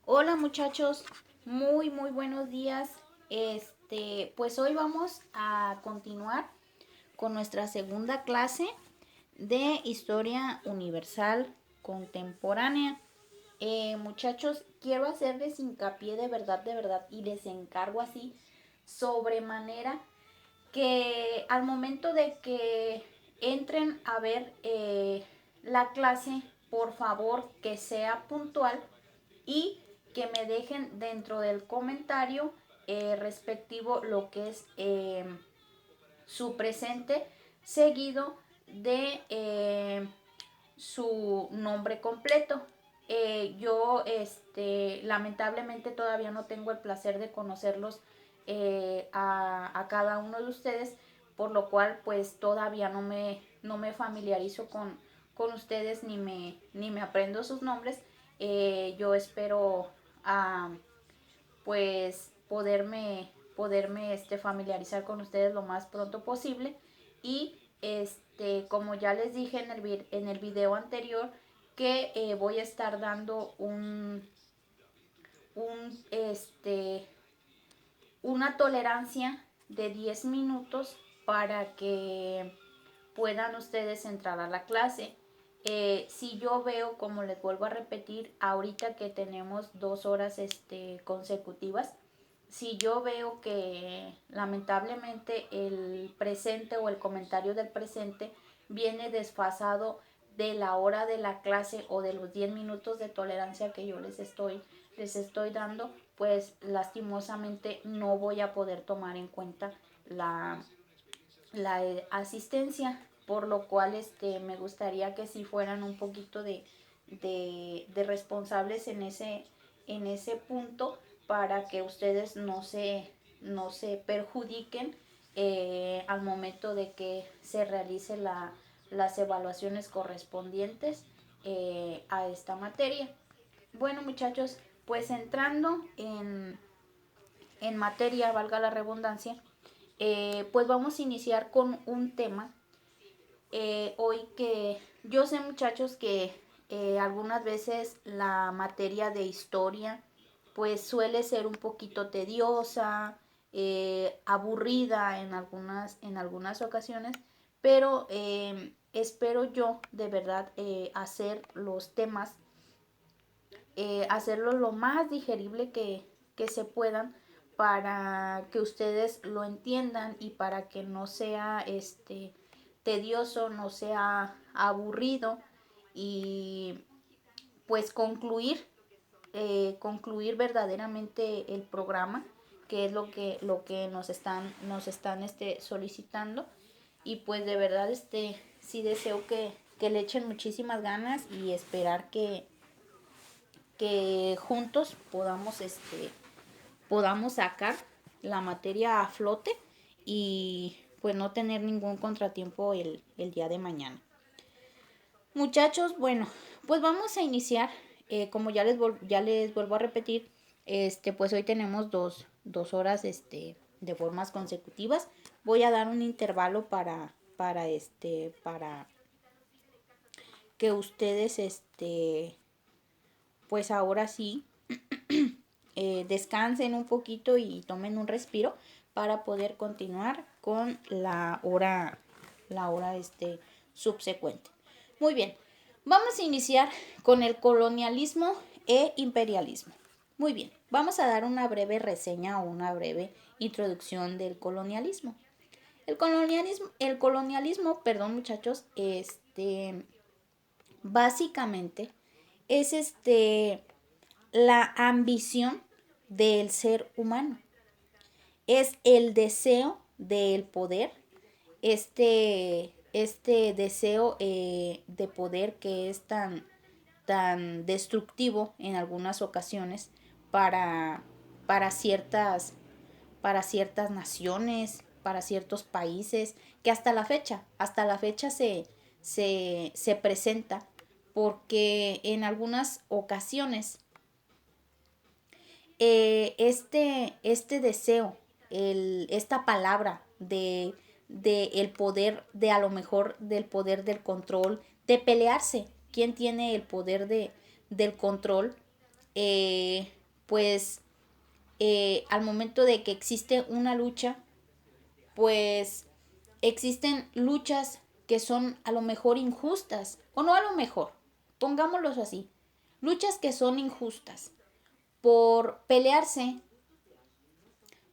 Hola muchachos, muy buenos días. Pues hoy vamos a continuar con nuestra segunda clase de Historia Universal Contemporánea. Muchachos, quiero hacerles hincapié de verdad, y les encargo así sobremanera que al momento de que entren a ver la clase, por favor que sea puntual y que me dejen dentro del comentario respectivo lo que es su presente seguido de su nombre completo. Yo lamentablemente todavía no tengo el placer de conocerlos a cada uno de ustedes, por lo cual pues todavía no me familiarizo con ustedes ni me aprendo sus nombres. Yo espero pues poderme familiarizar con ustedes lo más pronto posible. Y como ya les dije en el video anterior, que voy a estar dando un una tolerancia de 10 minutos para que puedan ustedes entrar a la clase. Si yo veo, como les vuelvo a repetir, ahorita que tenemos 2 horas consecutivas, si yo veo que lamentablemente el presente o el comentario del presente viene desfasado de la hora de la clase o de los 10 minutos de tolerancia que yo les estoy dando, pues lastimosamente no voy a poder tomar en cuenta la asistencia, por lo cual me gustaría que si fueran un poquito de responsables en ese punto, para que ustedes no se perjudiquen al momento de que se realice las evaluaciones correspondientes a esta materia. Bueno muchachos, pues entrando en materia, valga la redundancia, pues vamos a iniciar con un tema hoy, que yo sé muchachos que algunas veces la materia de historia pues suele ser un poquito tediosa, aburrida en algunas ocasiones, pero espero yo de verdad hacer los temas, hacerlo lo más digerible que se puedan, para que ustedes lo entiendan y para que no sea tedioso, no sea aburrido, y pues concluir verdaderamente el programa, que es lo que nos están solicitando. Y pues de verdad sí deseo que le echen muchísimas ganas y esperar que juntos podamos sacar la materia a flote y pues no tener ningún contratiempo el día de mañana. Muchachos, bueno, pues vamos a iniciar. Como ya les vuelvo a repetir, pues hoy tenemos 2 horas de formas consecutivas. Voy a dar un intervalo para que ustedes pues ahora sí descansen un poquito y tomen un respiro para poder continuar con la hora subsecuente. Muy bien, vamos a iniciar con el colonialismo e imperialismo. Muy bien, vamos a dar una breve reseña o una breve introducción del colonialismo. El colonialismo, perdón muchachos, básicamente es la ambición del ser humano. Es el deseo del poder, este deseo de poder que es tan destructivo en algunas ocasiones para, para, ciertas, para ciertas naciones, para ciertos países, que hasta la fecha se presenta, porque en algunas ocasiones este deseo, esta palabra de el poder, de a lo mejor del poder del control, de pelearse, quién tiene el poder del control, pues al momento de que existe una lucha, pues existen luchas que son a lo mejor injustas, o no a lo mejor, pongámoslos así, luchas que son injustas por pelearse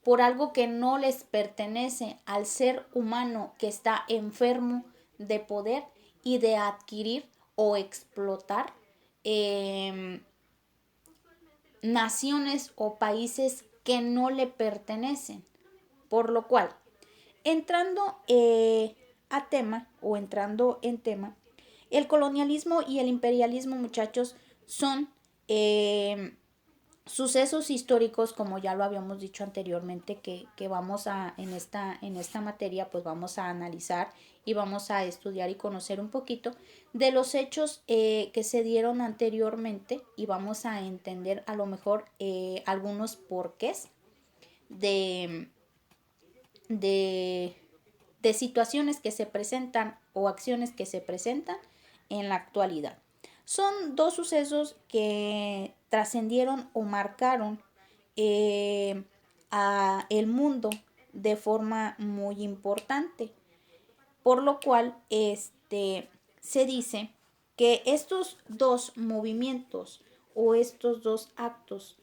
por algo que no les pertenece al ser humano que está enfermo de poder y de adquirir o explotar naciones o países que no le pertenecen. Por lo cual, entrando a tema o entrando en tema, el colonialismo y el imperialismo, muchachos, son sucesos históricos, como ya lo habíamos dicho anteriormente, que vamos a, en esta materia, pues vamos a analizar y vamos a estudiar y conocer un poquito de los hechos que se dieron anteriormente y vamos a entender a lo mejor algunos porqués de, de, de situaciones que se presentan o acciones que se presentan en la actualidad. Son dos sucesos que trascendieron o marcaron a el mundo de forma muy importante, por lo cual se dice que estos dos movimientos o estos dos actos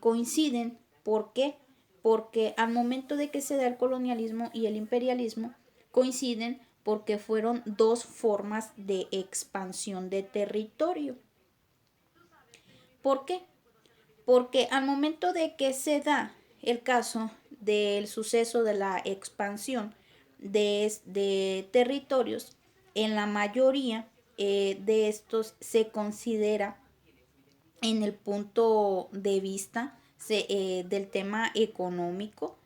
coinciden. ¿Por qué? Porque al momento de que se da el colonialismo y el imperialismo coinciden porque fueron dos formas de expansión de territorio. ¿Por qué? Porque al momento de que se da el caso del suceso de la expansión de territorios, en la mayoría de estos se considera en el punto de vista del tema económico,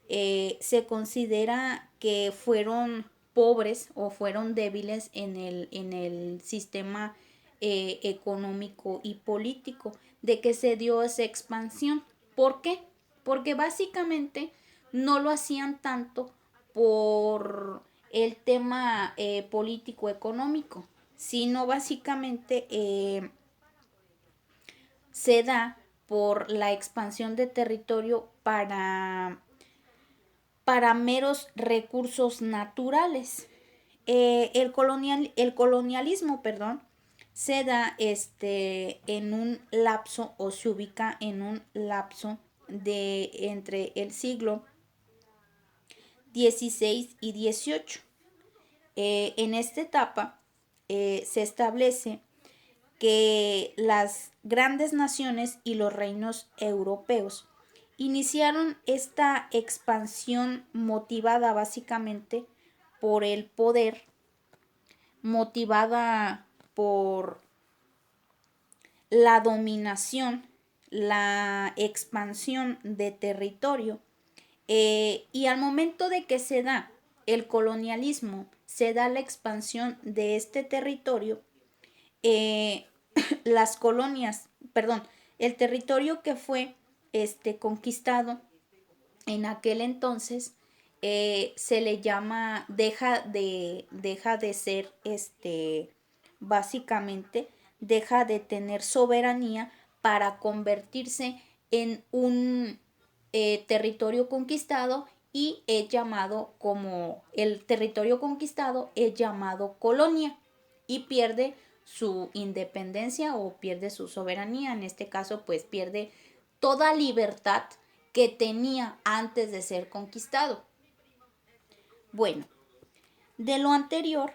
se considera que fueron pobres o fueron débiles en el sistema económico y político de que se dio esa expansión. ¿Por qué? Porque básicamente no lo hacían tanto por el tema político económico, sino básicamente se da por la expansión de territorio para meros recursos naturales. El colonialismo, perdón, se da en un lapso o se ubica en un lapso de entre el siglo XVI y XVIII. En esta etapa se establece que las grandes naciones y los reinos europeos iniciaron esta expansión motivada básicamente por el poder, motivada por la dominación, la expansión de territorio. Y al momento de que se da el colonialismo, se da la expansión de este territorio, las colonias, perdón, el territorio que fue conquistado en aquel entonces se le llama, deja de ser, básicamente, deja de tener soberanía para convertirse en un territorio conquistado y es llamado como el territorio conquistado es llamado colonia y pierde su independencia o pierde su soberanía. En este caso, pues pierde toda libertad que tenía antes de ser conquistado. Bueno, de lo anterior,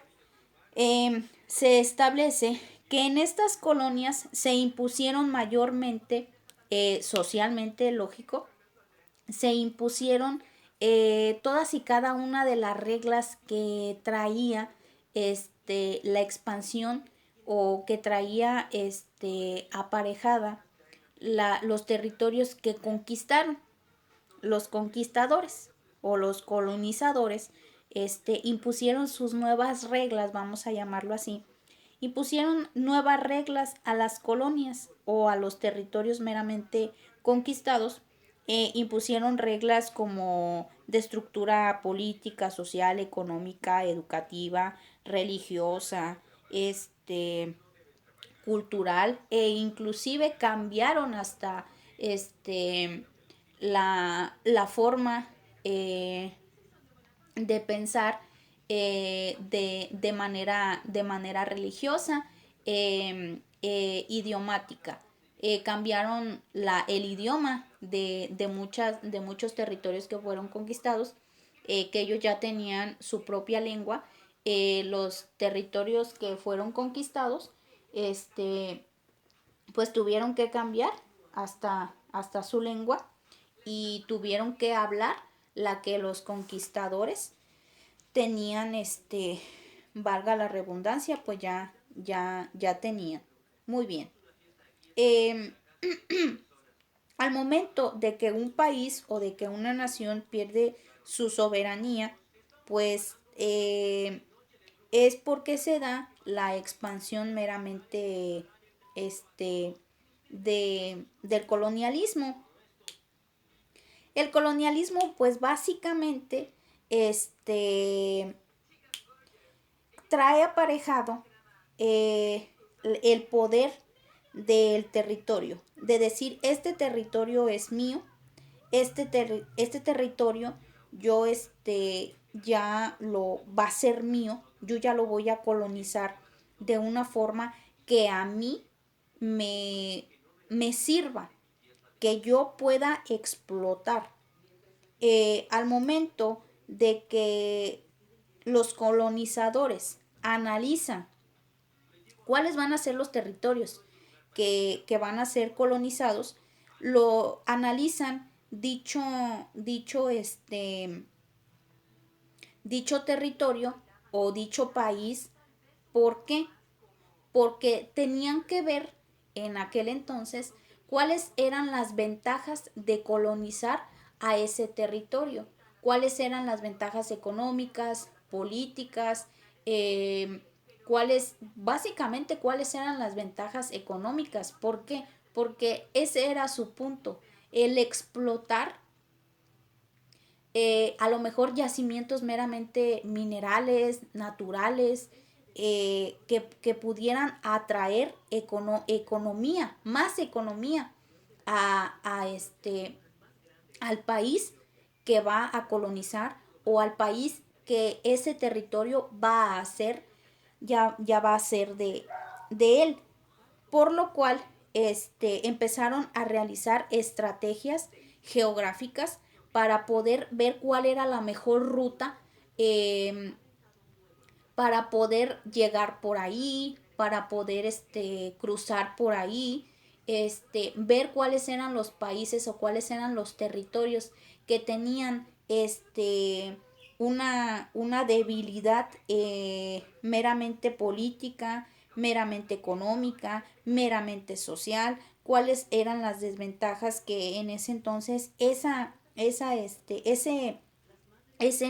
se establece que en estas colonias se impusieron mayormente, socialmente, lógico, se impusieron todas y cada una de las reglas que traía la expansión o que traía aparejada los territorios que conquistaron los conquistadores o los colonizadores. Impusieron sus nuevas reglas, vamos a llamarlo así, impusieron nuevas reglas a las colonias o a los territorios meramente conquistados. Impusieron reglas como de estructura política, social, económica, educativa, religiosa, cultural, e inclusive cambiaron hasta la forma de pensar de manera religiosa, idiomática. Cambiaron el idioma de muchos territorios que fueron conquistados, que ellos ya tenían su propia lengua. Los territorios que fueron conquistados, pues tuvieron que cambiar hasta su lengua, y tuvieron que hablar la que los conquistadores tenían, valga la redundancia, pues ya tenían. Muy bien. Eh, Al momento de que un país o de que una nación pierde su soberanía, pues es porque se da la expansión meramente del colonialismo. El colonialismo, pues básicamente, trae aparejado el poder del territorio, de decir, este territorio es mío, este territorio yo ya lo va a ser mío, yo ya lo voy a colonizar de una forma que a mí me sirva, que yo pueda explotar. Al momento de que los colonizadores analizan cuáles van a ser los territorios que van a ser colonizados, lo analizan dicho territorio o dicho país. ¿Por qué? Porque tenían que ver en aquel entonces cuáles eran las ventajas de colonizar a ese territorio, cuáles eran las ventajas económicas, políticas, básicamente cuáles eran las ventajas económicas. ¿Por qué? Porque ese era su punto, el explotar a lo mejor yacimientos meramente minerales, naturales, que pudieran atraer economía, más economía al país que va a colonizar, o al país que ese territorio va a ser, ya va a ser de él. Por lo cual empezaron a realizar estrategias geográficas para poder ver cuál era la mejor ruta, para poder llegar por ahí, para poder cruzar por ahí, ver cuáles eran los países o cuáles eran los territorios que tenían una debilidad meramente política, meramente económica, meramente social, cuáles eran las desventajas que en ese entonces ese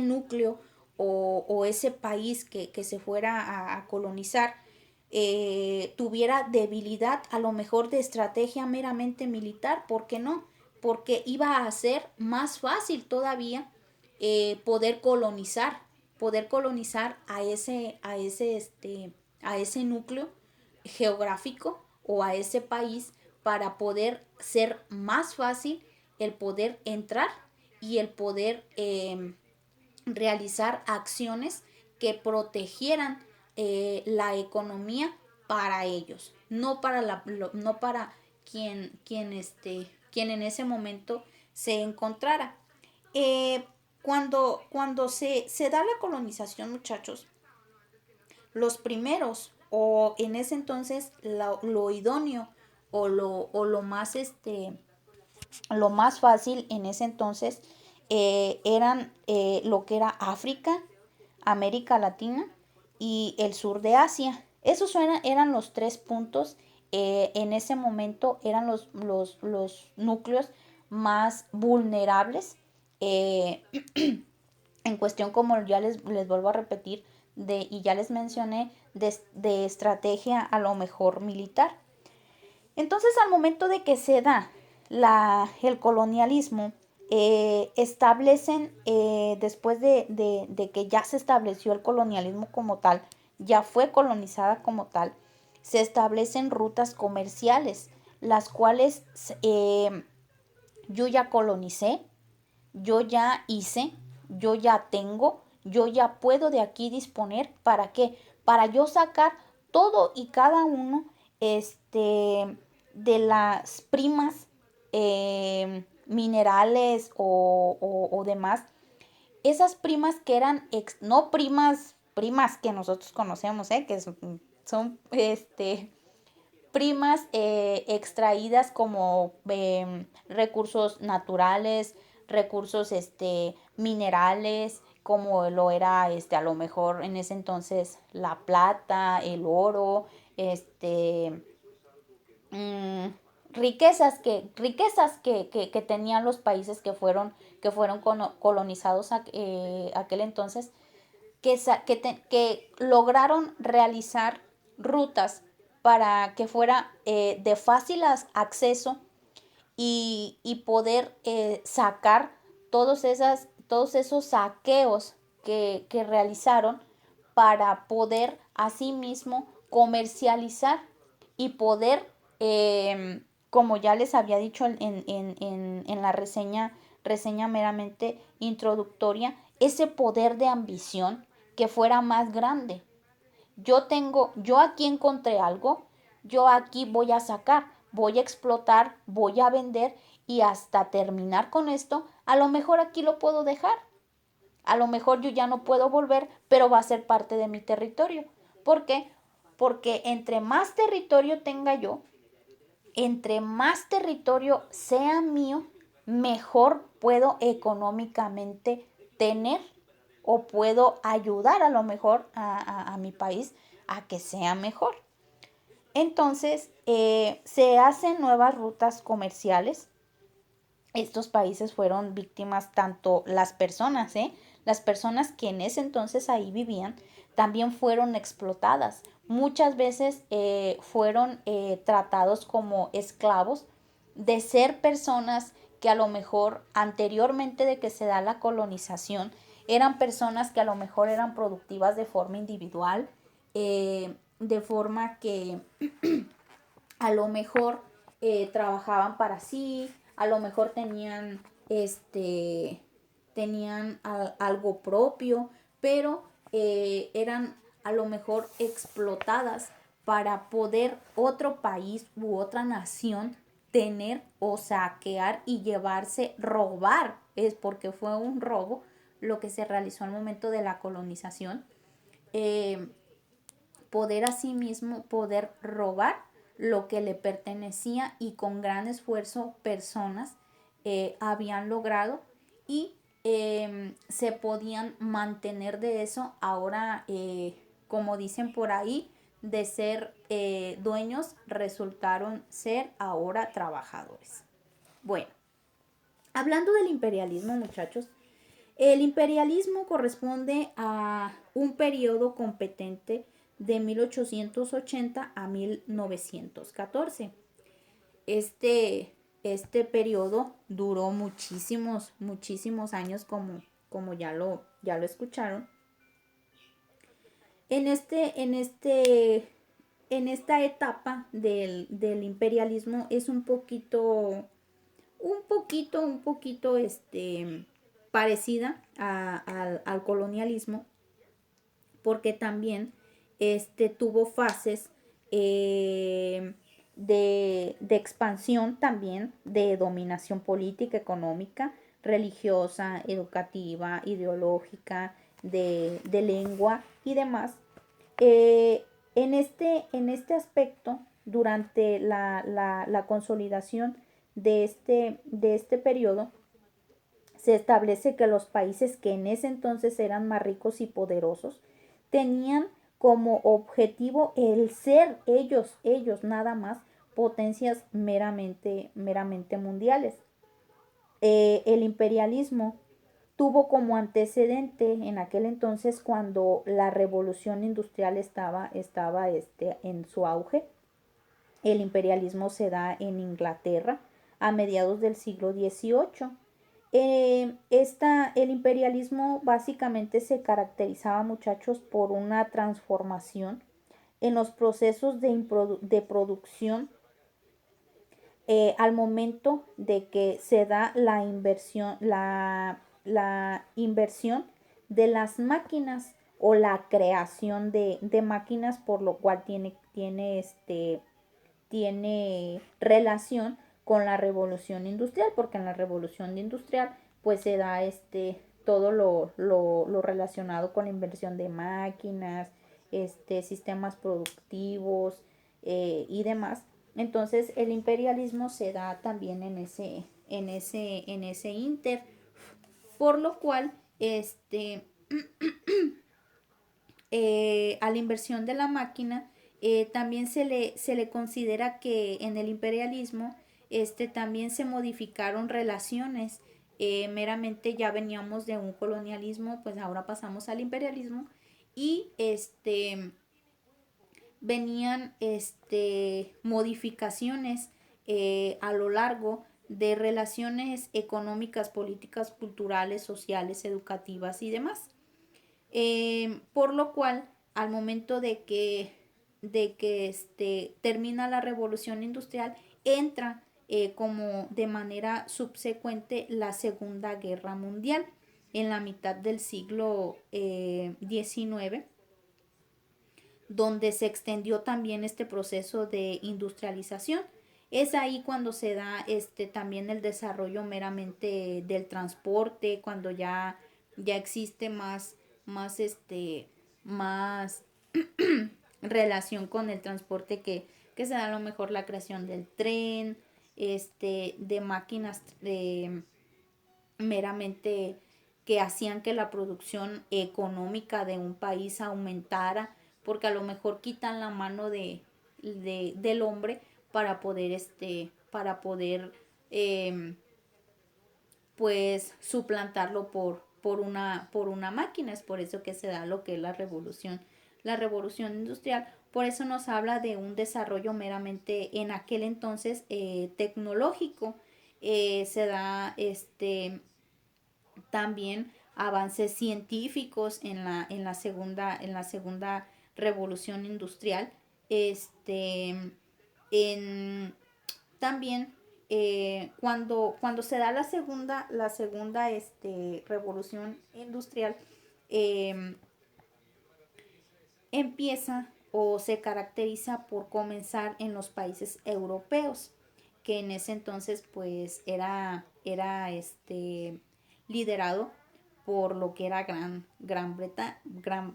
núcleo o ese país que se fuera a colonizar tuviera debilidad, a lo mejor de estrategia meramente militar. ¿Por qué no? Porque iba a ser más fácil todavía poder colonizar a ese núcleo geográfico o a ese país, para poder ser más fácil el poder entrar y el poder realizar acciones que protegieran la economía para ellos, no para quien en ese momento se encontrara. Cuando se da la colonización, muchachos, los primeros, o en ese entonces lo idóneo, lo más fácil en ese entonces, eran lo que era África, América Latina y el sur de Asia. Esos eran los tres puntos. En ese momento eran los núcleos más vulnerables, en cuestión, como ya les vuelvo a repetir, y ya les mencioné, de estrategia a lo mejor militar. Entonces, al momento de que se da el colonialismo, establecen, después de que ya se estableció el colonialismo como tal, ya fue colonizada como tal, se establecen rutas comerciales, las cuales yo ya colonicé, yo ya hice, yo ya tengo, yo ya puedo de aquí disponer. ¿Para qué? Para yo sacar todo y cada uno de las primas minerales o demás. Esas primas que eran, no primas que nosotros conocemos, que son primas extraídas como recursos naturales, recursos minerales, como lo era a lo mejor en ese entonces la plata, el oro, mm, riquezas que tenían los países que fueron colonizados aquel entonces, que lograron realizar rutas para que fuera de fácil acceso y poder sacar todos esos saqueos que realizaron para poder asimismo comercializar y poder, como ya les había dicho en la reseña meramente introductoria, ese poder de ambición que fuera más grande. Yo aquí encontré algo, yo aquí voy a sacar, voy a explotar, voy a vender y hasta terminar con esto, a lo mejor aquí lo puedo dejar. A lo mejor yo ya no puedo volver, pero va a ser parte de mi territorio. ¿Por qué? Porque entre más territorio tenga yo, entre más territorio sea mío, mejor puedo económicamente tener o puedo ayudar a lo mejor a mi país a que sea mejor. Entonces, se hacen nuevas rutas comerciales. Estos países fueron víctimas, tanto las personas que en ese entonces ahí vivían, también fueron explotadas. Muchas veces fueron tratados como esclavos de ser personas que a lo mejor anteriormente de que se da la colonización, eran personas que a lo mejor eran productivas de forma individual, de forma que a lo mejor trabajaban para sí, a lo mejor tenían algo propio, pero eran a lo mejor explotadas para poder otro país u otra nación tener o saquear y llevarse, robar, es porque fue un robo lo que se realizó al momento de la colonización, eh, poder asimismo poder robar lo que le pertenecía y con gran esfuerzo personas habían logrado y se podían mantener de eso. Ahora, como dicen por ahí, de ser dueños resultaron ser ahora trabajadores. Bueno, hablando del imperialismo, muchachos, el imperialismo corresponde a un periodo competente de 1880 a 1914. Este periodo duró muchísimos años, como ya lo escucharon. En esta etapa del imperialismo es un poquito parecida al colonialismo, porque también tuvo fases de expansión, también de dominación política, económica, religiosa, educativa, ideológica, de lengua y demás. En este aspecto, durante la consolidación de este periodo, se establece que los países que en ese entonces eran más ricos y poderosos tenían como objetivo el ser ellos nada más potencias meramente mundiales. El imperialismo tuvo como antecedente en aquel entonces, cuando la revolución industrial estaba en su auge. El imperialismo se da en Inglaterra a mediados del siglo XVIII. El imperialismo básicamente se caracterizaba, muchachos, por una transformación en los procesos de producción, al momento de que se da la inversión de las máquinas o la creación de máquinas, por lo cual tiene relación con la revolución industrial, porque en la revolución industrial pues se da todo lo relacionado con la inversión de máquinas, sistemas productivos, y demás. Entonces el imperialismo se da también en ese inter, por lo cual a la inversión de la máquina, también se le considera que en el imperialismo también se modificaron relaciones. Meramente ya veníamos de un colonialismo, pues ahora pasamos al imperialismo, y venían modificaciones a lo largo de relaciones económicas, políticas, culturales, sociales, educativas y demás. Por lo cual, al momento de que termina la revolución industrial, entra como de manera subsecuente la Segunda Guerra Mundial en la mitad del siglo XIX, donde se extendió también este proceso de industrialización. Es ahí cuando se da también el desarrollo meramente del transporte, cuando ya existe más relación con el transporte, que se da a lo mejor la creación del tren, de máquinas meramente que hacían que la producción económica de un país aumentara, porque a lo mejor quitan la mano del hombre para poder pues suplantarlo por una máquina. Es por eso que se da lo que es la revolución industrial. Por eso nos habla de un desarrollo meramente en aquel entonces tecnológico. Se da también avances científicos en la segunda revolución industrial. En, También cuando se da la segunda revolución industrial, eh, empieza o se caracteriza por comenzar en los países europeos, que en ese entonces pues era liderado por lo que era Gran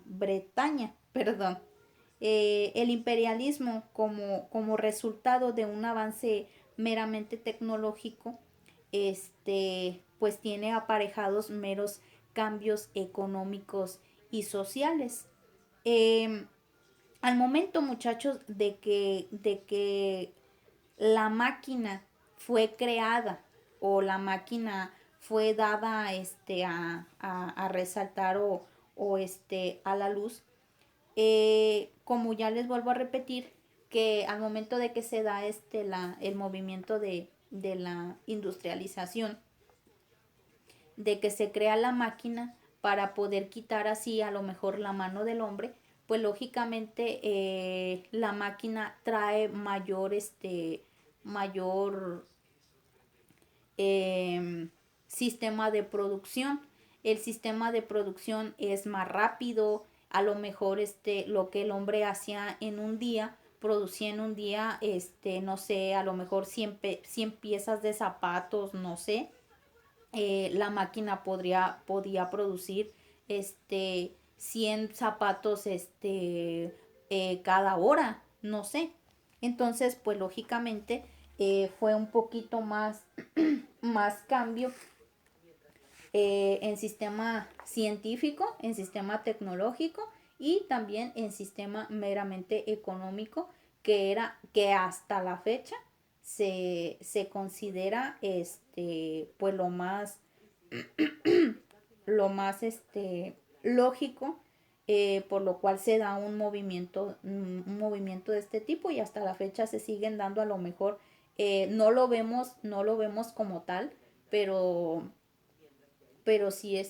Bretaña, perdón. El imperialismo, como resultado de un avance meramente tecnológico, pues tiene aparejados meros cambios económicos y sociales. Eh, Al momento, muchachos, de que la máquina fue creada o la máquina fue dada a resaltar o a la luz, como ya les vuelvo a repetir, que al momento de que se da el movimiento de la industrialización, de que se crea la máquina para poder quitar así a lo mejor la mano del hombre, pues lógicamente la máquina trae mayor sistema de producción. El sistema de producción es más rápido. A lo mejor lo que el hombre hacía en un día, producía en un día, no sé, a lo mejor 100 piezas de zapatos, no sé. La máquina podía producir 100 zapatos cada hora, no sé. Entonces, pues lógicamente fue un poquito más cambio en sistema científico, en sistema tecnológico y también en sistema meramente económico, que hasta la fecha se considera pues lo más lógico, por lo cual se da un movimiento de este tipo, y hasta la fecha se siguen dando. A lo mejor no lo vemos como tal, pero sí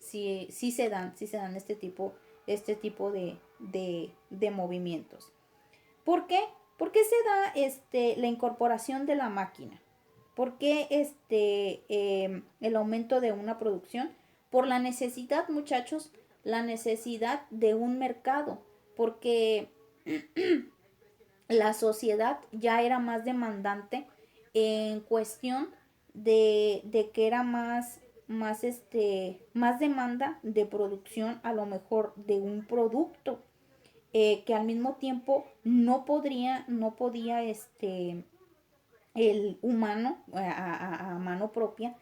sí se dan este tipo de movimientos. ¿Por qué? ¿Por qué se da la incorporación de la máquina? ¿Por qué el aumento de una producción? Por la necesidad, muchachos, la necesidad de un mercado, porque la sociedad ya era más demandante en cuestión de que era más demanda de producción, a lo mejor de un producto que al mismo tiempo no podía el humano a mano propia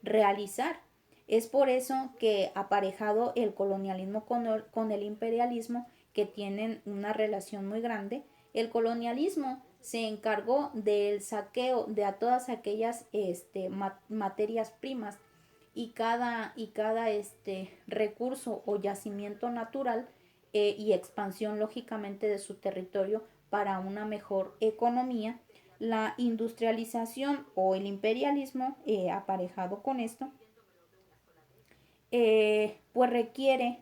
realizar. Es por eso que aparejado el colonialismo con el imperialismo, que tienen una relación muy grande, el colonialismo se encargó del saqueo de a todas aquellas materias primas y cada recurso o yacimiento natural y expansión lógicamente de su territorio para una mejor economía. La industrialización o el imperialismo aparejado con esto pues requiere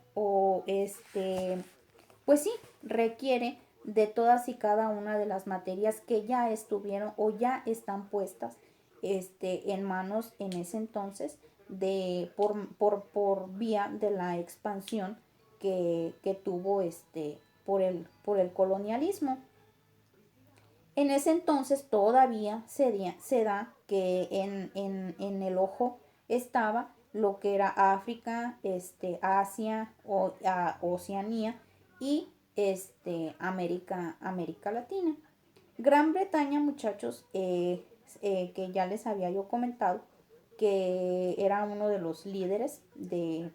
pues sí, requiere de todas y cada una de las materias que ya estuvieron o ya están puestas en manos en ese entonces por vía de la expansión que tuvo por el colonialismo. En ese entonces todavía se da que en el ojo estaba lo que era África, Asia, Oceanía y América Latina. Gran Bretaña, muchachos, que ya les había yo comentado, que era uno de los líderes,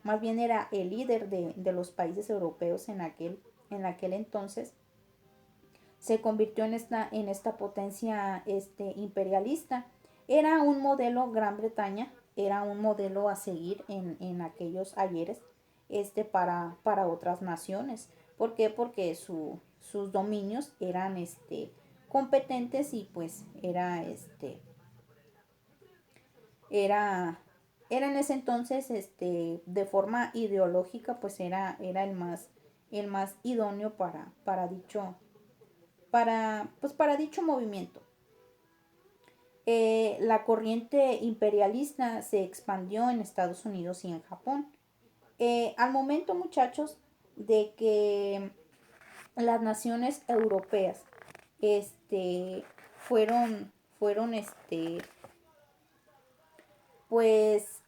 más bien era el líder de los países europeos en aquel entonces, se convirtió en esta potencia imperialista. Era un modelo, Gran Bretaña, era un modelo a seguir en aquellos ayeres para otras naciones. ¿Por qué? Porque sus dominios eran competentes y pues era en ese entonces de forma ideológica pues era el más idóneo para dicho movimiento. La corriente imperialista se expandió en Estados Unidos y en Japón. Al momento, muchachos, de que las naciones europeas fueron pues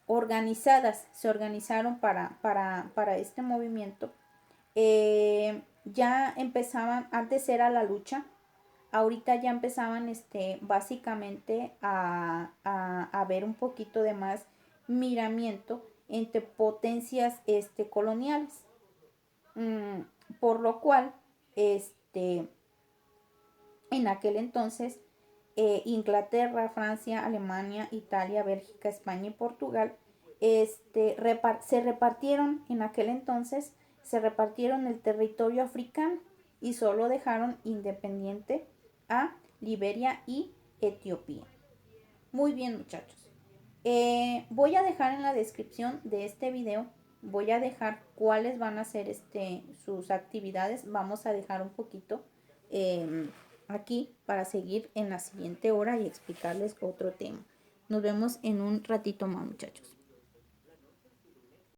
se organizaron para este movimiento. Ya empezaban, antes era la lucha, ahorita ya empezaban básicamente a ver un poquito de más miramiento entre potencias coloniales. Por lo cual en aquel entonces Inglaterra, Francia, Alemania, Italia, Bélgica, España y Portugal se repartieron en aquel entonces, se repartieron el territorio africano y solo dejaron independiente a Liberia y Etiopía. Muy bien, muchachos. Voy a dejar en la descripción de este video, voy a dejar cuáles van a ser sus actividades. Vamos a dejar un poquito aquí para seguir en la siguiente hora y explicarles otro tema. Nos vemos en un ratito más, muchachos.